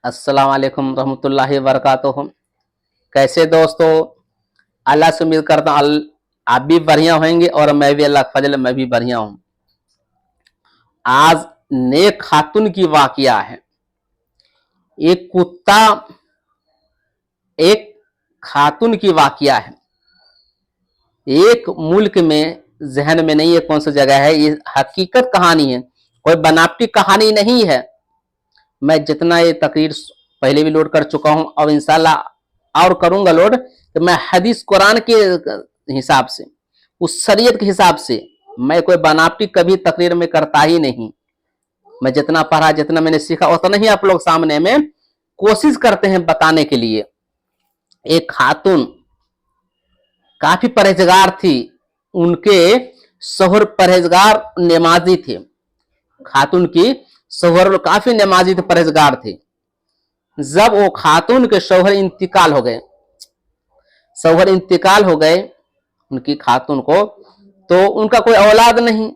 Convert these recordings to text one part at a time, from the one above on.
अस्सलाम वालेकुम रहमतुल्लाहि व बरकातुहू। कैसे दोस्तों, अल्लाह से उम्मीद करता हूँ आप भी बढ़िया होंगे और मैं भी अल्लाह का फजल मैं भी बढ़िया हूँ। आज नेक खातून की वाकया है। एक कुत्ता एक खातून की वाकया है। एक मुल्क में, जहन में नहीं है कौन सी जगह है, ये हकीकत कहानी है, कोई बनावटी कहानी नहीं है। मैं जितना ये तकरीर पहले भी लोड कर चुका हूं और इंशाल्लाह और करूंगा लोड, तो मैं हदीस कुरान के हिसाब से, उस शरीयत के हिसाब से, मैं कोई बनावटी कभी तकरीर में करता ही नहीं। मैं जितना पढ़ा, जितना मैंने सीखा, उतना ही आप लोग सामने में कोशिश करते हैं बताने के लिए। एक खातून काफी परहेजगार थी, उनके शोहर परहेजगार नमाजी थे। खातून की शोहर काफी नमाजी थे, परहेजगार थे। जब वो खातून के शोहर इंतकाल हो गए उनकी खातून को, तो उनका कोई औलाद नहीं,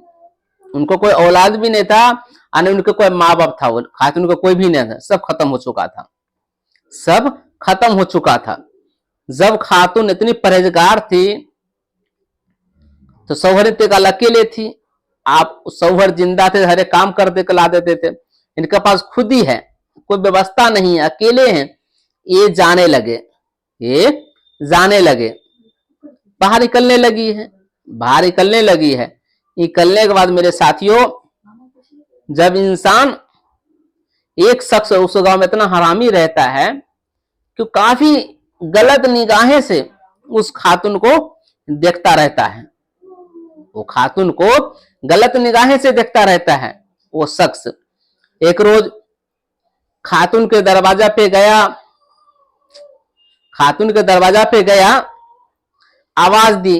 उनको कोई औलाद भी नहीं था और उनके कोई माँ बाप था। वो खातून को कोई भी नहीं था, सब खत्म हो चुका था। जब खातून इतनी परहेजगार थी तो शौहर इंतकाल अकेले थी। आप शौहर जिंदा थे, हरे काम कर दे ला देते थे। इनके पास खुद ही है, कोई व्यवस्था नहीं है, अकेले हैं। ये जाने लगे बाहर निकलने लगी है। निकलने के बाद मेरे साथियों, जब इंसान, एक शख्स उस गांव में इतना हरामी रहता है कि काफी गलत निगाहें से उस खातून को देखता रहता है। वो खातून को गलत निगाहें से देखता रहता है। वो शख्स एक रोज खातून के दरवाजा पे गया, आवाज दी।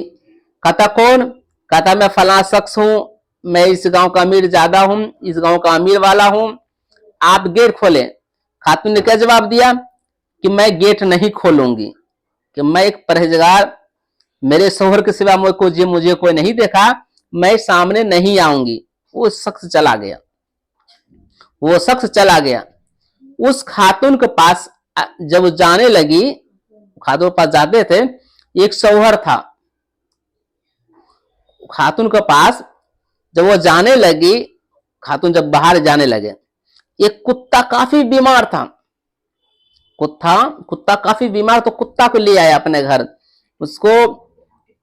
कहता कौन? कहता मैं फला शख्स हूं, मैं इस गांव का अमीर ज्यादा हूं, इस गांव का अमीर वाला हूं, आप गेट खोले। खातून ने क्या जवाब दिया कि मैं गेट नहीं खोलूंगी, कि मैं एक परहेजगार, मेरे शोहर के सिवा मुझे कोई नहीं देखा, मैं सामने नहीं आऊंगी। वो शख्स चला गया। उस खातून के पास जब जाने लगी, खातून के पास जाते थे, एक शौहर था। खातून के पास जब वो जाने लगी, खातून जब बाहर जाने लगे, एक कुत्ता काफी बीमार था। कुत्ता काफी बीमार, तो कुत्ता को ले आया अपने घर। उसको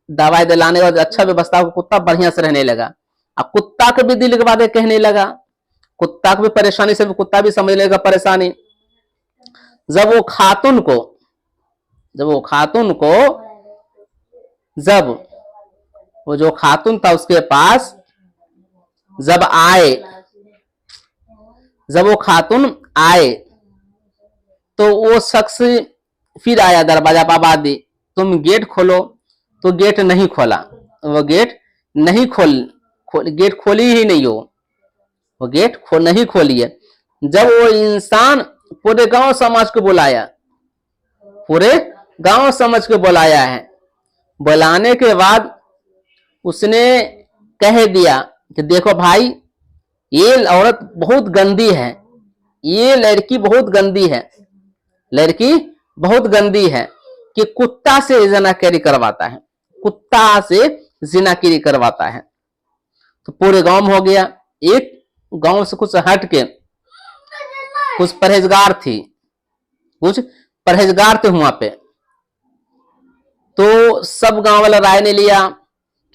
दवाई दिलाने के बाद अच्छा व्यवस्था हो, कुत्ता बढ़िया से रहने लगा। अब कुत्ता के भी दिल के बातें कहने लगा, कुत्ता को भी परेशानी से कुत्ता भी समझने लगा परेशानी। जब वो खातून वो जो खातून था उसके पास जब वो खातून आए, तो वो शख्स फिर आया, दरवाजा पर आवाज दी, तुम गेट खोलो। तो गेट नहीं खोला। वो गेट खोली ही नहीं। वो गेट नहीं खोली है। जब वो इंसान पूरे गांव समाज को बुलाया है, बुलाने के बाद उसने कह दिया कि देखो भाई, ये औरत बहुत गंदी है, ये लड़की बहुत गंदी है कि कुत्ता से जिनाकारी करवाता है। तो पूरे गांव में हो गया। एक गांव से कुछ हट के कुछ परहेजगार थे वहां पे, तो सब गांव वाला राय ने लिया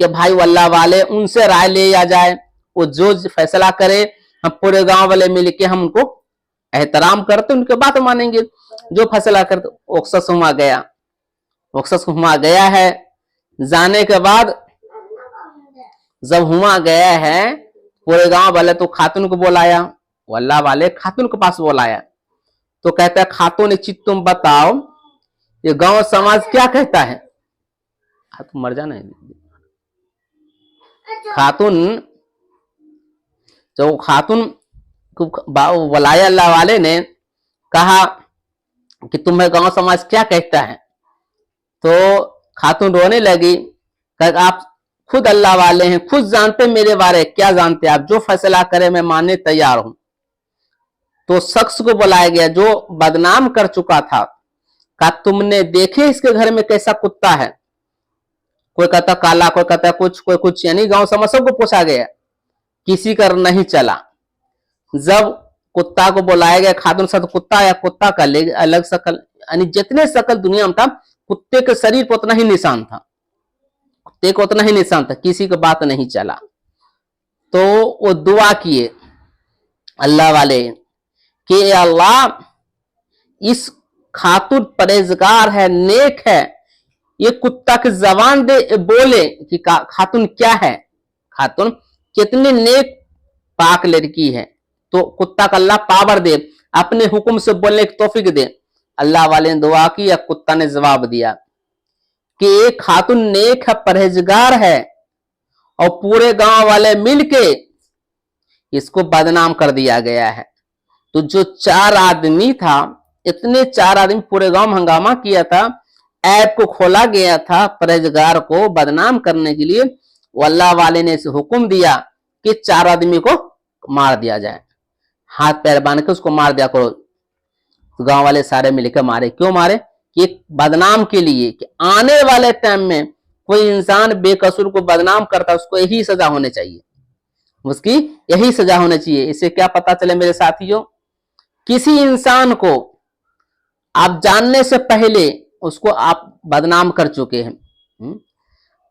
कि भाई वल्लाह वाले, उनसे राय लिया जाए, वो जो फैसला करे, हम पूरे गांव वाले मिलके हम उनको एहतराम करते, उनके बात मानेंगे, जो फैसला करते। ओक्सस हुआ गया है। जाने के बाद जब हुआ गया है, पूरे गांव वाले तो खातून को बुलाया, वल्लाह वाले खातून के पास बुलाया। तो कहता है, खातून चित तुम बताओ, ये गांव समाज क्या कहता है? तुम मर जाना है। खातून को बुलाया, अल्लाह वाले ने कहा कि तुम्हें गांव समाज क्या कहता है? तो खातून रोने लगी, कहा आप खुद अल्लाह वाले हैं, खुद जानते मेरे बारे क्या जानते, आप जो फैसला करें मैं मानने तैयार हूं। तो शख्स को बुलाया गया जो बदनाम कर चुका था, कहा तुमने देखे इसके घर में कैसा कुत्ता है? कोई कहता काला, कोई कहता कुछ, कोई कुछ, यानी गांव समाज सबको पूछा गया, किसी का नहीं चला। जब कुत्ता को बुलाया गया, खातून साथ कुत्ता या कुत्ता का अलग शकल, यानी जितने शकल दुनिया में था कुत्ते के शरीर पर उतना ही निशान था, कुत्ते को उतना ही निशान था, किसी को बात नहीं चला। तो वो दुआ किए अल्लाह वाले कि अल्लाह इस खातून परहेजगार है, नेक है, ये कुत्ता की जबान दे बोले कि खातून क्या है, खातून कितनी नेक पाक लड़की है। तो कुत्ता का अल्लाह पावर दे, अपने हुक्म से बोलने की तौफीक दे। अल्लाह वाले ने दुआ की या कुत्ता ने जवाब दिया कि एक खातून नेक है, परहेजगार है, और पूरे गांव वाले मिलके इसको बदनाम कर दिया गया है। तो जो 4 आदमी था, इतने 4 आदमी पूरे गांव में हंगामा किया था, ऐप को खोला गया था परहेजगार को बदनाम करने के लिए। अल्लाह वाले ने इसे हुक्म दिया कि 4 आदमी को मार दिया जाए, हाथ पैर बांध के उसको मार दिया करो। तो गांव वाले सारे मिलकर मारे। क्यों मारे? कि बदनाम के लिए, कि आने वाले टाइम में कोई इंसान बेकसूर को बदनाम करता है उसको यही सजा होनी चाहिए, उसकी यही सजा होनी चाहिए। इससे क्या पता चले मेरे साथियों, किसी इंसान को आप जानने से पहले उसको आप बदनाम कर चुके हैं।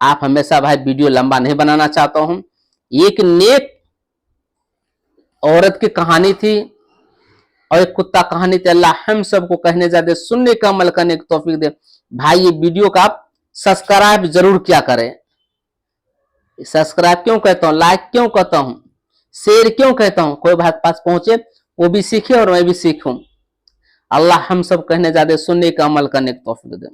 आप हमेशा भाई वीडियो लंबा नहीं बनाना चाहता हूं। एक नेक औरत की कहानी थी और एक कुत्ता कहानी थी। अल्लाह हम सबको कहने ज्यादा सुनने का अमल करने की तौफीक दे। भाई ये वीडियो का आप सब्सक्राइब जरूर क्या करें। सब्सक्राइब क्यों कहता हूं, लाइक क्यों कहता हूं, शेयर क्यों कहता हूं? कोई भाई पास पहुंचे वो भी सीखे और मैं भी सीखूं। अल्लाह हम सब कहने ज्यादा सुनने का अमल करने की तौफीक दे।